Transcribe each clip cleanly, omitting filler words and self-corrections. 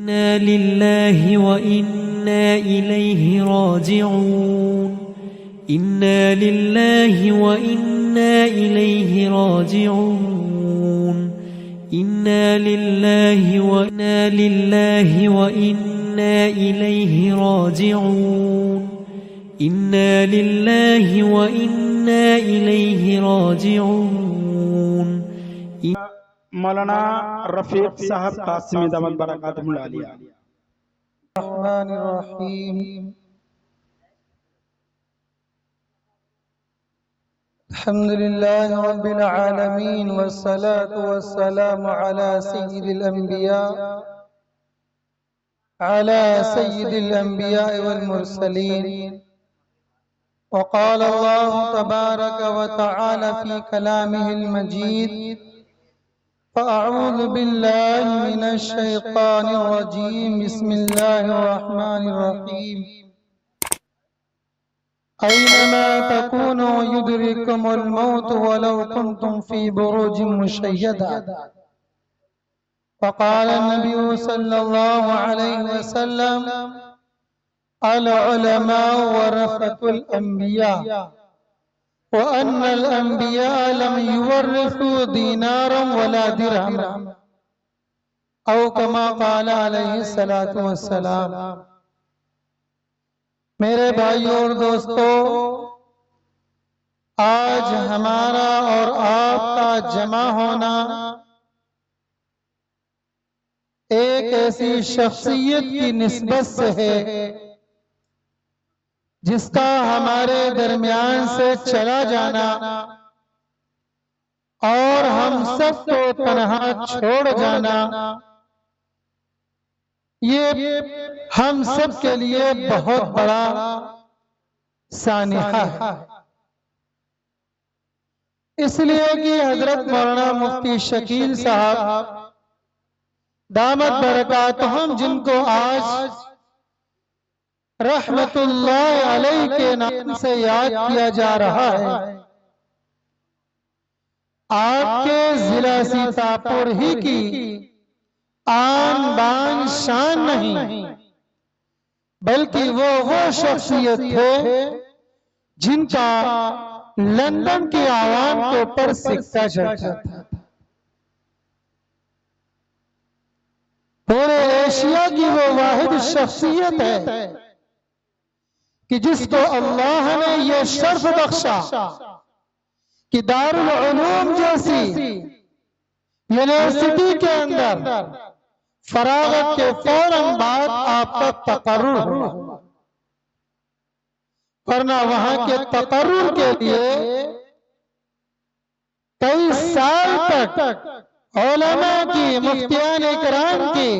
إنا لله وإنا إليه راجعون إنا لله وإنا إليه راجعون إنا لله وإنا إليه راجعون إنا لله وإنا إليه راجعون مولانا رفیق صاحب قاسمی دامت برکاتہ العالیہ۔ الرحمن الرحیم الحمد لله رب العالمين والصلاة والسلام على سيد الأنبياء والمرسلين وقال الله تبارك وتعالى في كلامه المجيد فأعوذ بالله من الشيطان الرجيم بسم الله الرحمن الرحيم أينما تكونوا يدرككم الموت ولو كنتم في بروج مشيدة وقال النبي صلى الله عليه وسلم العلماء ورثة الأنبياء وأن الأنبياء لم يورثوا دينارا ولا درهما أو كما قال عليه الصلاة والسلام۔ میرے بھائیوں اور دوستو، آج ہمارا اور آپ کا جمع ہونا ایک ایسی شخصیت کی نسبت سے ہے جس کا ہمارے درمیان سے چلا جانا اور ہم سب کو تنہا چھوڑ جانا یہ ہم سب کے لیے بہت بڑا سانحہ ہے۔ اس لیے کہ حضرت مولانا مفتی شکیل صاحب دامت برکاتہم، جن کو آج رحمت اللہ علیہ کے نام سے یاد کیا جا رہا ہے، آپ کے ضلع سیتاپور ہی کی آن بان شان نہیں، بلکہ وہ شخصیت تھے جن کا لندن کی عوام کے اوپر سکہ چڑھتا تھا۔ پورے ایشیا کی وہ واحد شخصیت ہے کہ جس کو اللہ نے یہ شرف بخشا کہ دارالعلوم جیسی یونیورسٹی کے اندر فراغت کے فوراً بعد آپ کا تقرر ہوا، ورنہ وہاں کے تقرر کے لیے کئی سال تک علماء کی، مفتیان اکرام کی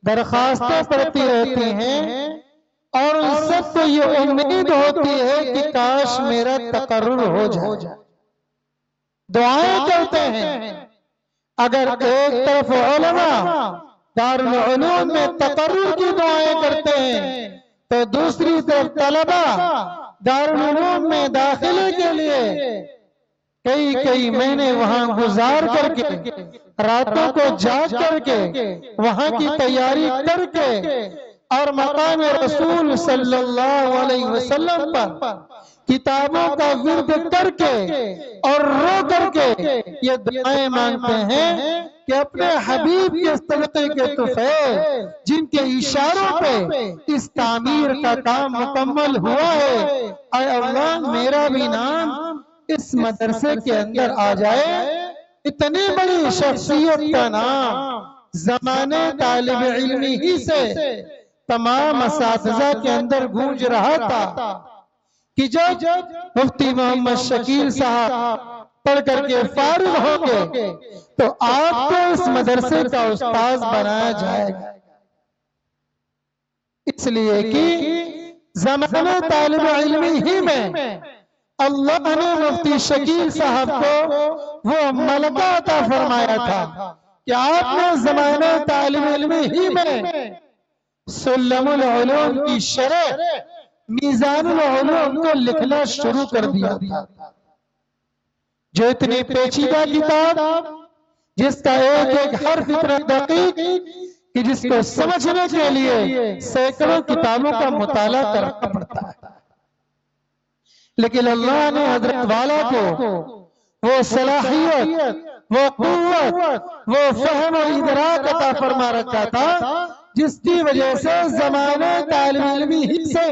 درخواستیں پڑتی رہتی ہیں اور ان سب کو یہ امید ہوتی ہے کہ کاش میرا تقرر ہو جائے۔ دعائیں کرتے ہیں، اگر ایک طرف علماء دارالعلوم میں تقرر کی دعائیں کرتے ہیں تو دوسری طرف طلبہ دارالعلوم میں داخلے کے لیے کئی مہینے وہاں گزار کر کے، راتوں کو جاگ کر کے، وہاں کی تیاری کر کے اور مقام رسول صلی اللہ علیہ وسلم پر کتابوں کا ورد کر کے اور رو کر کے یہ دعائیں مانگتے ہیں کہ اپنے حبیب کے صدقے کے طفیل جن کے اشاروں پہ اس تعمیر کا کام مکمل ہوا ہے، اے اللہ میرا بھی نام اس مدرسے کے اندر آ جائے۔ اتنی بڑی شخصیت کا نام زمانے طالب علمی ہی سے تمام اساتذہ کے اندر گونج رہا تھا کہ جب مفتی محمد شکیل صاحب پڑھ کر کے فارغ ہوں گے تو آپ کو اس مدرسے کا استاذ بنایا جائے گا، اس لیے کہ زمانے طالب علمی ہی میں اللہ نے مفتی شکیل صاحب کو وہ ملکہ عطا فرمایا تھا کہ آپ نے زمانے طالب علمی ہی میں سلم العلوم کی شرح میزان العلوم کو لکھنا شروع کر دیا تھا، جو اتنی پیچیدہ کتاب جس کا ایک ایک حرف اتنا دقیق کہ جس کو سمجھنے کے لیے سینکڑوں کتابوں کا مطالعہ کرنا پڑتا ہے، لیکن اللہ نے حضرت والا کو وہ صلاحیت، وہ قوت، وہ فہم و ادراک عطا فرما رکھا تھا جس کی وجہ سے زمانہ طالب علمی ہی سے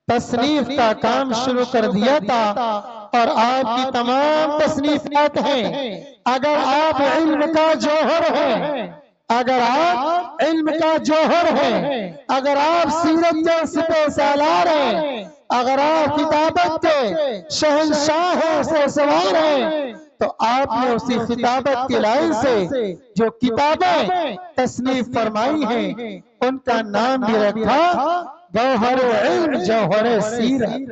تصنیف کا کام شروع کر دیا تھا، اور آپ کی تمام تصنیفات ہیں۔ اگر آپ علم کا جوہر ہیں، اگر آپ علم کا جوہر ہیں، اگر آپ سیرت کے سپہ سالار ہیں، اگر آپ کتابت کے شہنشاہ ہیں، سے سوار ہیں، تو آپ نے اسی خطابت کے لائن سے جو کتابیں تصنیف فرمائی ہیں ان کا نام بھی رکھا گوہر علم جوہر سیرت۔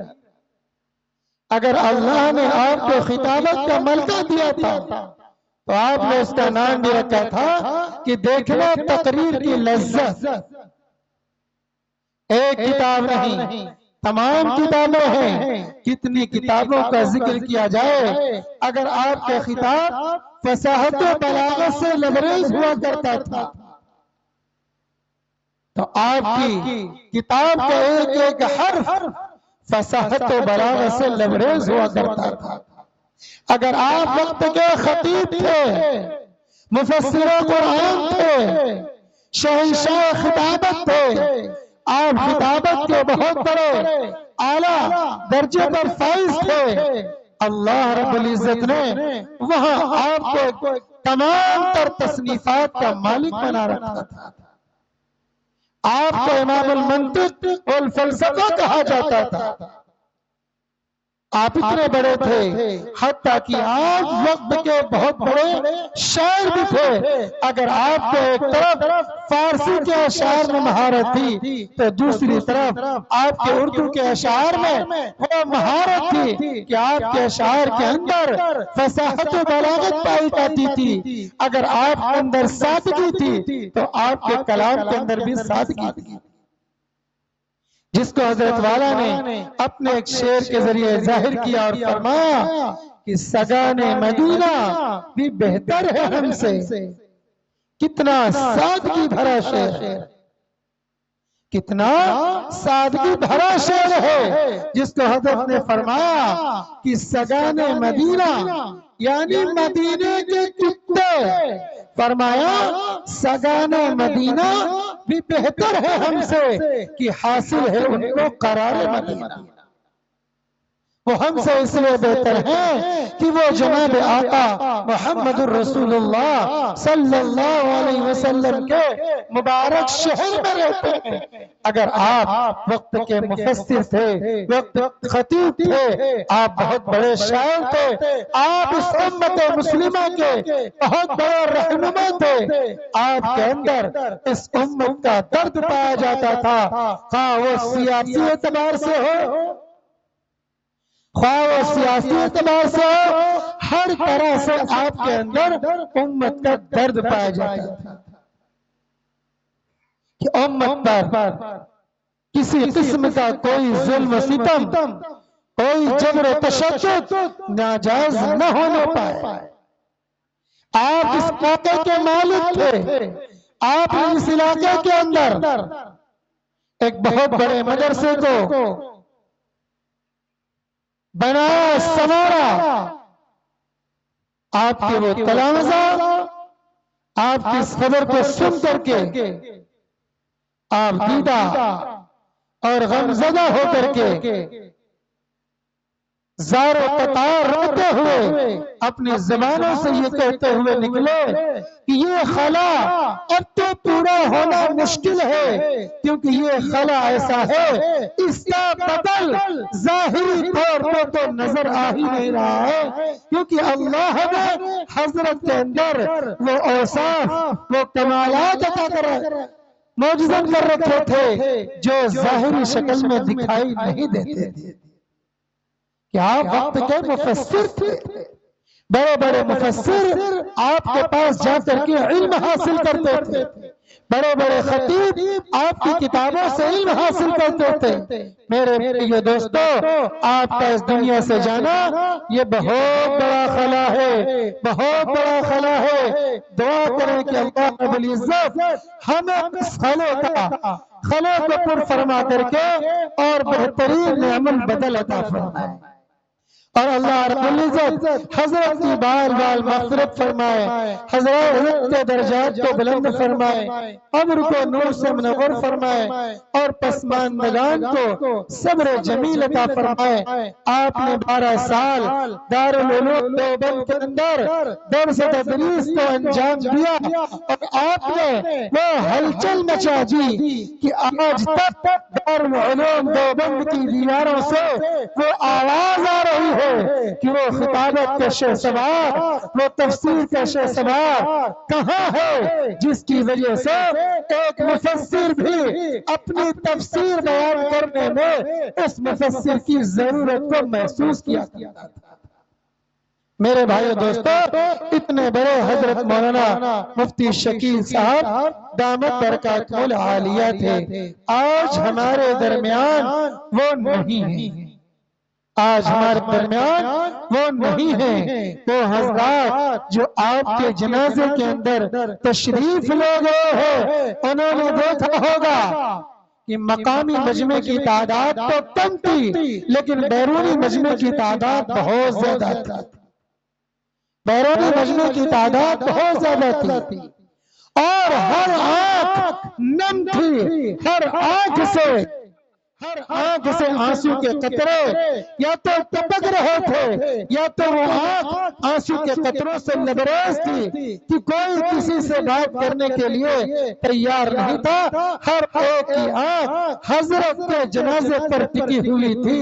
اگر اللہ نے آپ کو خطابت کا ملکہ دیا تھا تو آپ نے اس کا نام بھی رکھا تھا کہ دیکھنا تقریر کی لذت۔ ایک کتاب نہیں، تمام کتابیں ہیں۔ کتنی کتابوں کا ذکر کیا جائے، اگر آپ کے خطاب فصاحت و بلاغت سے لبریز ہوا کرتا تھا تو آپ کی کتاب کا ایک ایک حرف فصاحت و بلاغت سے لبریز ہوا کرتا تھا۔ اگر آپ وقت کے خطیب تھے، مفسر قرآن تھے، شہنشاہ خطابت تھے، آپ خطابت کے بہت بڑے اعلیٰ درجے پر فائز تھے، اللہ رب العزت نے وہاں آپ کو تمام تر تصنیفات کا مالک بنا رکھا تھا۔ آپ کو امام المنطق والفلسفہ کہا جاتا تھا۔ آپ اتنے بڑے تھے حتیٰ کہ آپ وقت کے بہت بڑے شاعر بھی تھے۔ اگر آپ کو ایک طرف فارسی کے اشعار میں مہارت تھی تو دوسری طرف آپ کے اردو کے اشعار میں وہ مہارت تھی کہ آپ کے اشعار کے اندر فصاحت و بلاغت پائی جاتی تھی۔ اگر آپ کے اندر سادگی تھی تو آپ کے کلام کے اندر بھی سادگی تھی، جس کو حضرت والا نے اپنے ایک شعر کے ذریعے ظاہر کیا اور فرمایا کہ سگان مدینہ بھی بہتر ہے ہم سے۔ کتنا سادگی بھرا شعر، کتنا سادگی بھرا شعر ہے، جس کو حضرت نے فرمایا کہ سگان مدینہ یعنی مدینے کے کتے، فرمایا سگان مدینہ بھی بہتر ہے ہم سے کہ حاصل ہے ان کو قرار مدینہ۔ وہ ہم سے اس لیے بہتر ہیں کہ وہ جناب آقا محمد الرسول اللہ صلی اللہ علیہ وسلم کے مبارک شہر میں رہتے ہیں۔ اگر آپ وقت کے مفسر تھے، وقت خطیب تھے، آپ بہت بڑے شاعر تھے، آپ اس امت مسلمہ کے بہت بڑے رہنما تھے، آپ کے اندر اس امت کا درد پایا جاتا تھا، خواہ وہ سیاسی اعتبار سے ہو، خواہ وہ سیاسی اعتبار سے ہو، ہر طرح سے آپ کے اندر امت کا درد پایا جاتا تھا کہ امت پر کسی قسم کا کوئی ظلم و ستم، کوئی جبر و تشدد ناجائز نہ ہونے پائے۔ آپ اس علاقے کے مالک تھے، آپ اس علاقے کے اندر ایک بہت بڑے مدرسے کو بنایا سنوارا، آپ کے وہ تلامذہ آپ کی اس خبر کو سن کر کے آپ دیدہ اور غمزدہ ہو کر کے زار و قطار روتے ہوئے اپنی زبانوں سے یہ کہتے ہوئے نکلے کہ یہ خلا اب تو پورا ہونا مشکل ہے، کیونکہ یہ خلا ایسا ہے اس کا بدل ظاہری طور پر تو نظر آ ہی نہیں رہا ہے، کیونکہ اللہ نے حضرت کے اندر وہ اوصاف، وہ کمالات عطا کر معجزات کر رکھے تھے جو ظاہری شکل میں دکھائی نہیں دیتے تھے۔ کہ آپ وقت کے مفسر تھے، بڑے بڑے مفسر آپ کے پاس جا کر کے علم حاصل کرتے تھے، بڑے بڑے خطیب آپ کی کتابوں سے علم حاصل کرتے تھے۔ میں میرے یہ دوستو آپ کا اس دنیا سے جانا یہ بہت بڑا خلا ہے، بہت بڑا خلا ہے۔ دعا کریں کہ اللہ رب العزت ہمیں اس خلے کو پر فرما کر کے اور بہترین نعمت بدل عطا فرمائے، اور اللہ رب العزت حضرت کی بال بال مغفرت فرمائے، حضرت کے درجات کو بلند فرمائے، قبر کو نور سے منور فرمائے، اور پسماندگان کو صبر جمیل عطا فرمائے۔ آپ نے 12 سال دارالعلوم دیوبند کے اندر درس تدریس کو انجام دیا، اور آپ نے وہ ہلچل مچا دی کہ آج تک دارالعلوم دیوبند کی دیواروں سے وہ آواز آ رہی ہے کہ وہ خطابت کا شہ سوار، وہ تفسیر کا شہ سوار کہاں ہے، جس کی وجہ سے ایک مفسر بھی اپنی تفسیر بیان کرنے میں اس مفسر کی ضرورت کو محسوس کیا تھا۔ میرے بھائیو دوستو، اتنے بڑے حضرت مولانا مفتی شکیل صاحب دامت برکاتہ العالیہ تھے، آج ہمارے درمیان وہ نہیں ہیں، آج ہمارے درمیان وہ نہیں ہیں۔ وہ حضرات جو آپ کے جنازے کے اندر تشریف لے گئے ہیں، انہوں نے دیکھا ہوگا کہ مقامی مجمع کی تعداد تو کم تھی، لیکن بیرونی مجمع کی تعداد بہت زیادہ تھی، بیرونی مجمع کی تعداد بہت زیادہ تھی، اور ہر آنکھ نم تھی، ہر آنکھ سے آنسو کے قطرے یا تو ٹپک رہے تھے، یا تو وہ آنکھ آنسو کے قطروں سے لبریز تھی کہ کوئی کسی سے بات کرنے کے لیے تیار نہیں تھا۔ ہر ایک کی آنکھ حضرت کے جنازے پر ٹکی ہوئی تھی،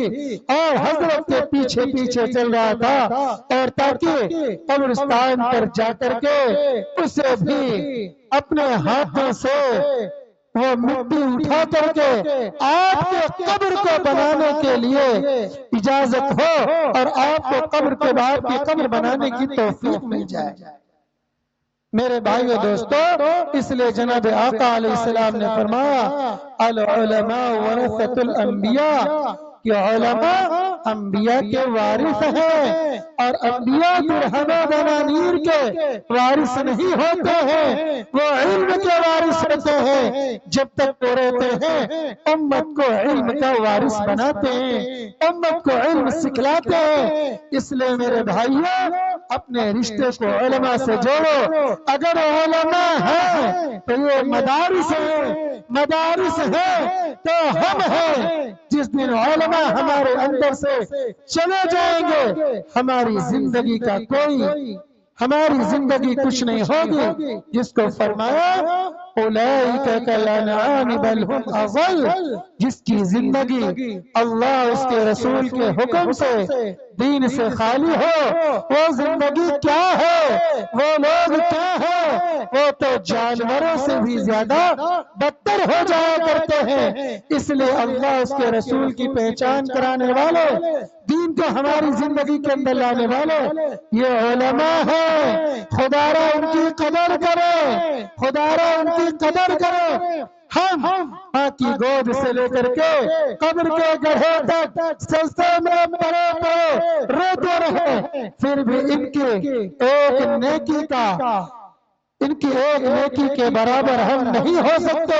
اور حضرت کے پیچھے پیچھے چل رہا تھا، اور تاکہ قبرستان پر جا کر کے اسے بھی اپنے ہاتھوں سے وہ مٹی اٹھا کر کے آپ کے قبر کو بنانے کے لیے اجازت ہو، اور آپ کو قبر کے بعد کی قبر بنانے کی توفیق مل جائے۔ میرے بھائیو دوستو، اس لیے جناب آقا علیہ السلام نے فرمایا العلماء ورثۃ الانبیاء، کہ علماء انبیاء کے وارث ہیں، اور انبیاء درہم و دنانیر کے وارث نہیں ہوتے ہیں، وہ علم کے وارث ہوتے ہیں۔ جب تک وہ رہتے ہیں امت کو علم کا وارث بناتے ہیں، امت کو علم سکھلاتے ہیں۔ اس لیے میرے بھائیوں، اپنے رشتے کو علماء سے جوڑو۔ اگر علماء ہیں تو یہ مدارس ہیں تو ہم ہیں۔ جس دن علماء ہمارے اندر سے چلے جائیں گے، ہماری زندگی کچھ نہیں ہوگی۔ جس کو فرمایا اولئک کالانعام بل ہم اضل، جس کی زندگی اللہ اس کے رسول کے حکم سے دین سے خالی ہو، وہ زندگی کیا ہے، وہ لوگ کیا ہے، وہ تو جانوروں سے بھی زیادہ بدتر ہو جایا کرتے ہیں۔ اس لیے اللہ اس کے رسول کی پہچان کرانے والے، دین کو ہماری زندگی کے اندر لانے والے یہ علماء ہیں۔ خدا را ان کی قدر کرے، خدا را ان کی قدر کرے۔ ہم ماں کی گود سے لے کر کے قبر کے گڑھے تک سجدے میں پڑے پڑے روتے رہے، پھر بھی ان کی ایک نیکی کے برابر ہم نہیں ہو سکتے،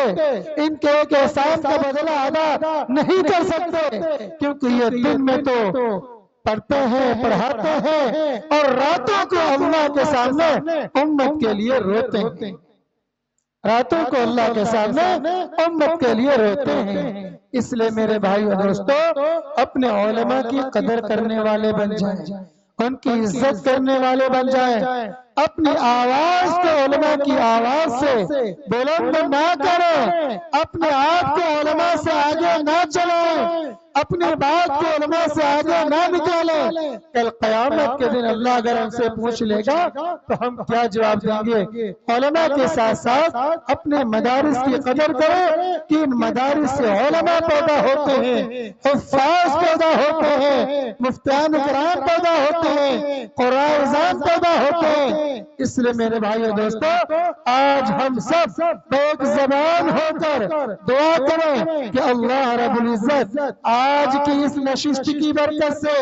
ان کے ایک احسان کا بدلہ ادا نہیں کر سکتے، کیونکہ یہ دن میں تو پڑھتے ہیں، پڑھاتے ہیں، اور راتوں کو اللہ کے سامنے امت کے لیے روتے ہیں، راتوں کو اللہ کے سامنے امت کے لیے روتے ہیں۔ اس لیے میرے بھائی و دوستو، اپنے علماء کی قدر کرنے والے بن جائیں، ان کی عزت کرنے والے بن جائیں، اپنی آواز کو علماء کی آواز سے بلند نہ کریں، اپنے آپ کو علماء سے آگے نہ چلائیں، اپنی بات کو علماء سے آگے نہ نکالیں۔ کل قیامت کے دن اللہ اگر ہم سے پوچھ لے گا تو ہم کیا جواب دیں گے؟ علماء کے ساتھ ساتھ اپنے مدارس کی قدر کریں کہ ان مدارس سے علماء پیدا ہوتے ہیں، حفاظ پیدا ہوتے ہیں، مفتیان کرام پیدا ہوتے ہیں، قرآن پیدا ہوتے ہیں۔ اس لیے میرے بھائیو دوستو، آج ہم سب ایک زبان ہو کر دعا کریں کہ اللہ رب العزت آج کی اس نشست کی برکت سے،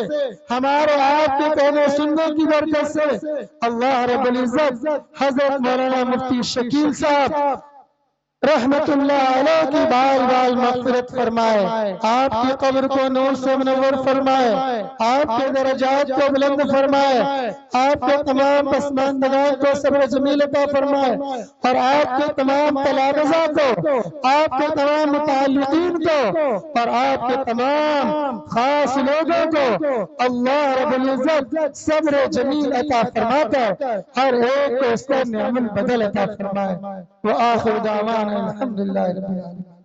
ہمارے آپ کے کہنے سننے کی برکت سے اللہ رب العزت حضرت مولانا مفتی شکیل صاحب رحمت اللہ علیہ کی بال بال مغفرت فرمائے، آپ کی قبر کو نور سے منور فرمائے، آپ کے درجات کو بلند فرمائے، آپ کے تمام پسماندگان کو صبر جمیل عطا فرمائے، اور آپ کے تمام تلامذہ کو، آپ کے تمام متعلقین کو، اور آپ کے تمام خاص لوگوں کو اللہ رب العزت صبر جمیل عطا فرما کر ہر ایک کو اس کا عمل بدل عطا فرمائے۔ وآخر دعوانا الحمدللہ رب العالمین۔